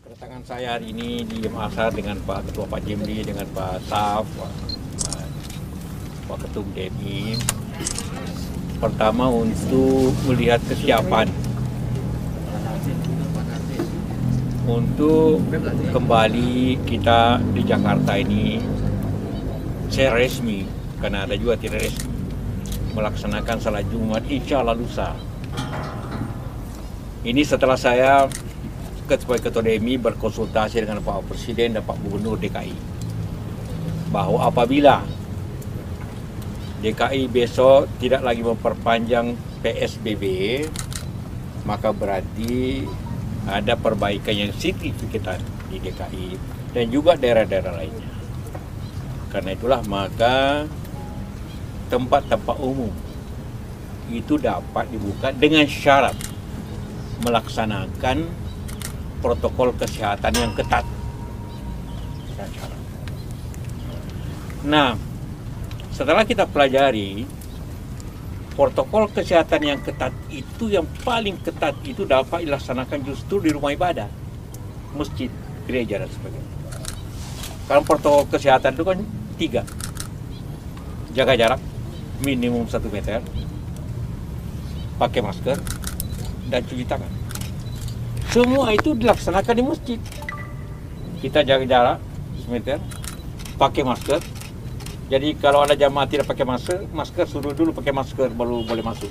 Kedatangan saya hari ini di Makassar dengan Pak Ketua Pak Jimli, dengan Pak Saf, Pak Ketum DMI. Pertama untuk melihat kesiapan untuk kembali kita di Jakarta ini secara resmi, karena ada juga tidak resmi, melaksanakan salat Jumat insya Allah lusa. Ini setelah saya sebagai Ketua DMI berkonsultasi dengan Pak Presiden dan Pak Gubernur DKI bahwa apabila DKI besok tidak lagi memperpanjang PSBB, maka berarti ada perbaikan yang signifikan di DKI dan juga daerah-daerah lainnya. Karena itulah maka tempat-tempat umum itu dapat dibuka dengan syarat melaksanakan protokol kesehatan yang ketat. Nah, setelah kita pelajari protokol kesehatan yang ketat itu, yang paling ketat itu dapat dilaksanakan justru di rumah ibadah, masjid, gereja dan sebagainya. Kalau protokol kesehatan itu kan 3: jaga jarak minimum 1 meter, pakai masker, dan cuci tangan. Semua itu dilaksanakan di masjid. Kita jaga jarak 1 meter, pakai masker. Jadi kalau ada jamaah tidak pakai masker suruh dulu pakai masker baru boleh masuk.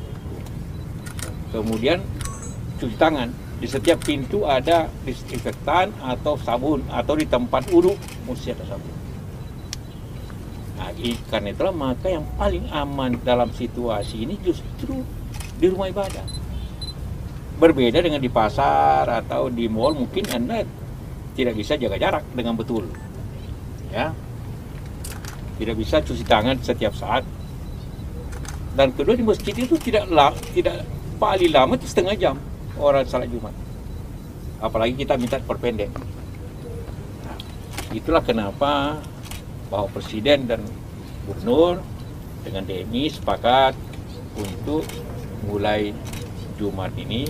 Kemudian cuci tangan. Di setiap pintu ada disinfektan atau sabun, atau di tempat wudhu mesti ada sabun. Nah, karena itulah maka yang paling aman dalam situasi ini justru di rumah ibadah. Berbeda dengan di pasar atau di mall, mungkin Anda tidak bisa jaga jarak dengan betul, ya, tidak bisa cuci tangan setiap saat. Dan kedua, di masjid itu tidak paling lama itu setengah jam orang salat Jumat, apalagi kita minta perpendek. Nah, itulah kenapa Bapak Presiden dan Gubernur dengan DMI sepakat untuk mulai Jumat ini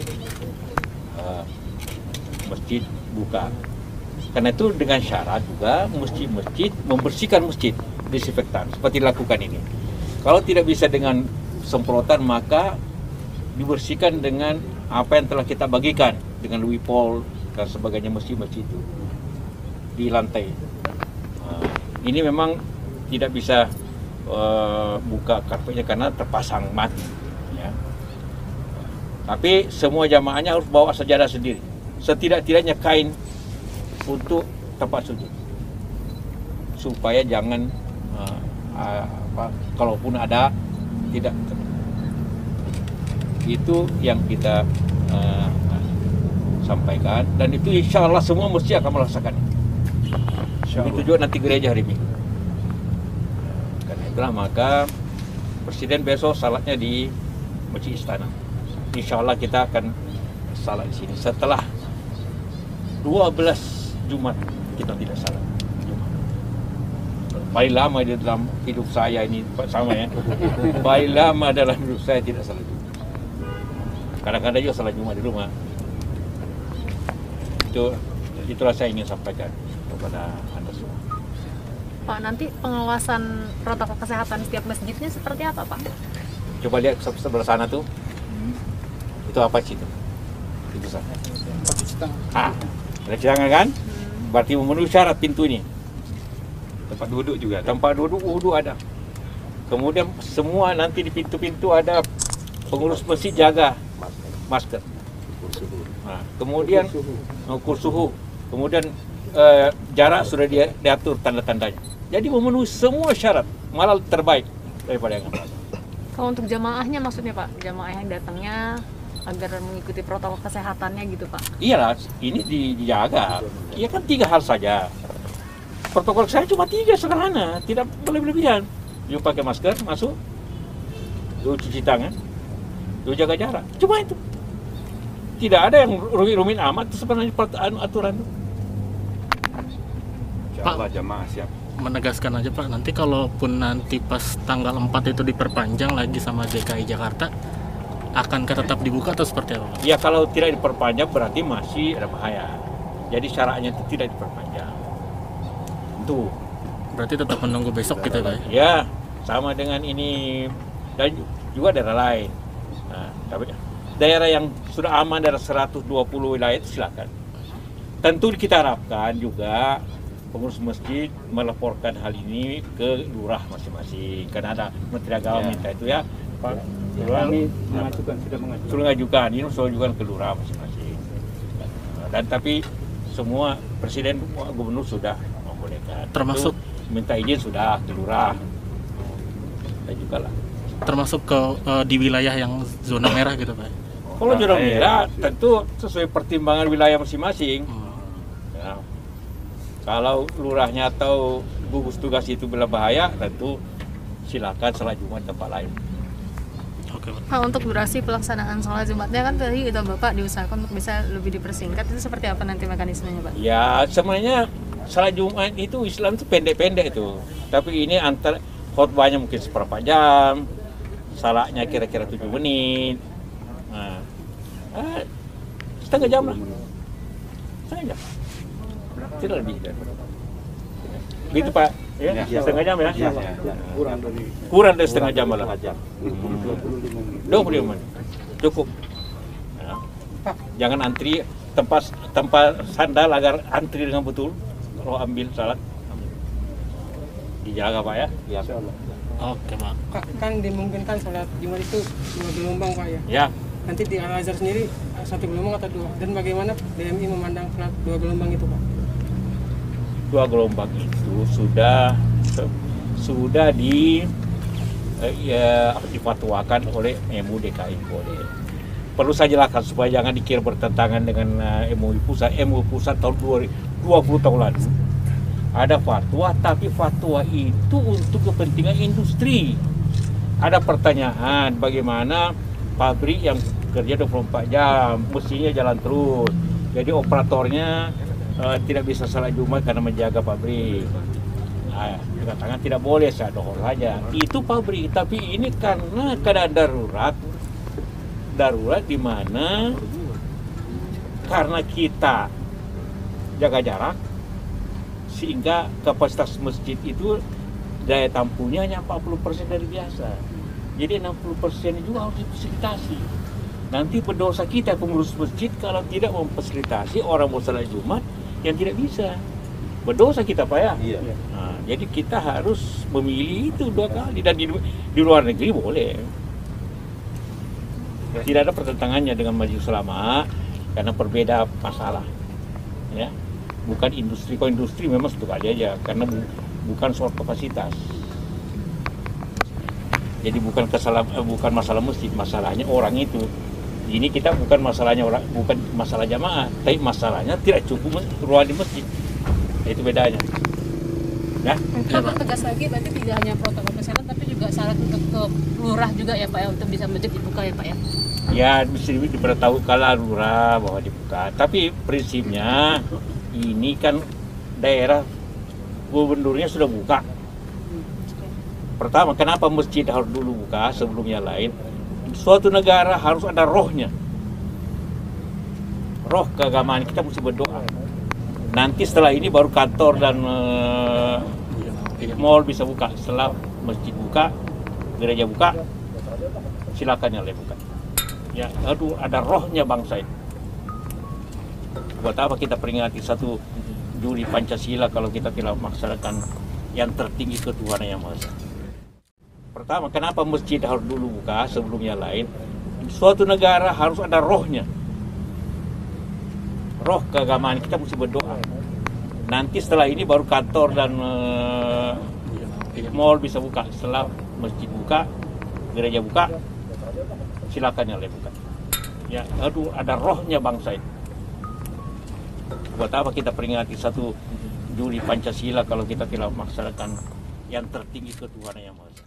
masjid buka. Karena itu dengan syarat juga masjid-masjid membersihkan masjid, disinfektan seperti dilakukan ini. Kalau tidak bisa dengan semprotan, maka dibersihkan dengan apa yang telah kita bagikan dengan Wipol dan sebagainya, masjid-masjid itu di lantai. Ini memang tidak bisa buka karpetnya karena terpasang mati. Tapi semua jamaahnya harus bawa sajadah sendiri, setidak-tidaknya kain untuk tempat sujud, supaya jangan kalaupun ada tidak. Itu yang kita sampaikan, dan itu insya Allah semua mesti akan merasakannya. Begitu juga nanti gereja hari Minggu. Karena itulah maka Presiden besok salatnya di Masjid Istana. Insya Allah kita akan salat di sini. Setelah 12 Jumat kita tidak salat Jumat. Paling lama di dalam hidup saya ini sama ya. Paling lama dalam hidup saya tidak salat Jumat. Kadang-kadang juga salat Jumat di rumah. Itulah saya ingin sampaikan kepada Anda semua. Pak, nanti pengawasan protokol kesehatan setiap masjidnya seperti apa, Pak? Coba lihat sebelah sana tuh. Itu apa sih itu? Itu sana. Ada citangan kan? Berarti memenuhi syarat pintu ini. Tempat duduk juga. Tempat duduk wudhu ada. Kemudian semua nanti di pintu-pintu ada pengurus masjid jaga masker. Nah, kemudian ukur suhu. Kemudian jarak sudah diatur tanda-tandanya. Jadi memenuhi semua syarat, malah terbaik daripada yang lain. Kalau untuk jamaahnya maksudnya, Pak, jamaah yang datangnya agar mengikuti protokol kesehatannya gitu, Pak? Iyalah, ini dijaga. Iya kan 3 hal saja. Protokol saya cuma 3 sederhana, tidak berlebihan. Yuk pakai masker, masuk. Yuk cuci tangan. Yuk jaga jarak. Cuma itu. Tidak ada yang rumit-rumit amat sebenarnya aturan itu. Pak, jamaah siap. Menegaskan aja Pak, nanti kalaupun nanti pas tanggal 4 itu diperpanjang lagi sama DKI Jakarta, akankah tetap dibuka atau seperti apa? Ya kalau tidak diperpanjang berarti masih ada bahaya. Jadi syaratnya itu tidak diperpanjang. Itu. Berarti tetap menunggu besok gitu Pak? Ya, sama dengan ini dan juga daerah lain. Nah, tapi daerah yang sudah aman daerah 120 wilayah itu silakan. Tentu kita harapkan juga pengurus masjid melaporkan hal ini ke lurah masing-masing. Karena ada Menteri Agama minta itu ya. Pak Kami mengajukan, sudah mengajukan, ini sudah mengajukan ke lurah masing-masing. Dan tapi semua presiden gubernur sudah membolehkan. Termasuk itu, minta izin sudah ke lurah. Dan juga lah. Termasuk ke di wilayah yang zona merah gitu Pak? Kalau zona merah tentu sesuai pertimbangan wilayah masing-masing. Ya. Kalau lurahnya atau gugus tugas itu berbahaya, tentu silakan sholat Jumat tempat lain. Oke Pak. Pak, untuk durasi pelaksanaan sholat Jumatnya kan tadi itu Bapak diusahakan untuk bisa lebih dipersingkat, itu seperti apa nanti mekanismenya Pak? Ya sebenarnya sholat Jumat itu Islam itu pendek-pendek itu. Tapi ini antar khotbahnya mungkin seperempat jam, salatnya kira-kira 7 menit. Nah, setengah jam lah. Setengah jam. Tidak lebih daripada. Gitu Pak. Ya, setengah jam ya. Kurang dari setengah jam malah. 25 menit. Cukup. Ya. Jangan antri tempat sandal agar antri dengan betul. Kalau ambil salat. Dijaga Pak ya. Ya. Oke Pak. Kak, kan dimungkinkan sholat Jumat itu 2 gelombang Pak ya. Ya. Nanti di Al-Azhar sendiri 1 gelombang atau 2? Dan bagaimana DMI memandang sholat 2 gelombang itu Pak? 2 gelombang itu sudah difatwakan oleh MUI DKI boleh. Perlu saya jelaskan supaya jangan dikira bertentangan dengan MUI pusat. MUI pusat tahun 20 tahun lalu ada fatwa, tapi fatwa itu untuk kepentingan industri. Ada pertanyaan bagaimana pabrik yang kerja 24 jam mestinya jalan terus. Jadi operatornya tidak bisa sholat Jumat karena menjaga pabrik. Nah, dikatakan tidak boleh, saya dohor saja. Itu pabrik, tapi ini karena keadaan darurat di mana karena kita jaga jarak sehingga kapasitas masjid itu daya tampungnya hanya 40% dari biasa. Jadi 60% juga harus difasilitasi. Nanti berdosa kita pengurus masjid kalau tidak memfasilitasi orang mau sholat Jumat yang tidak bisa. Berdosa kita Pak ya. Iya. Nah, jadi kita harus memilih itu 2 kali dan di luar negeri boleh. Tidak ada pertentangannya dengan Majelis Ulama karena berbeda masalah. Ya. Bukan industri, kalau industri memang satu kali aja karena bukan soal kapasitas. Jadi bukan masalah masjid, masalahnya orang itu. Ini kita bukan masalahnya orang, bukan masalah jamaah, tapi masalahnya tidak cukup ruang di masjid. Itu bedanya. Nah, Pak, tegas lagi berarti tidak hanya protokol kesehatan tapi juga syarat untuk ke lurah juga ya Pak ya, untuk bisa masjid dibuka ya Pak ya? Ya mesti diberitahu kalau lurah bahwa dibuka. Tapi prinsipnya ini kan daerah gubernurnya sudah buka. Pertama, kenapa masjid harus dulu buka sebelumnya lain? Suatu negara harus ada rohnya. Roh keagamaan kita mesti berdoa. Nanti setelah ini baru kantor dan mall bisa buka. Setelah masjid buka, gereja buka, silakan yang lain buka. Ya, aduh, ada rohnya bangsa ini. Buat apa kita peringati 1 Juli Pancasila kalau kita tidak melaksanakan yang tertinggi ketuhanan yang Maha Esa. Pertama, kenapa masjid harus dulu buka sebelumnya lain? Suatu negara harus ada rohnya. Roh keagamaan kita mesti berdoa. Nanti setelah ini baru kantor dan mall bisa buka. Setelah masjid buka, gereja buka, silakan yang lain buka. Ya, aduh, ada rohnya bangsa ini. Buat apa kita peringati 1 Juli Pancasila kalau kita tidak melaksanakan yang tertinggi ketuhanan yang Maha Esa.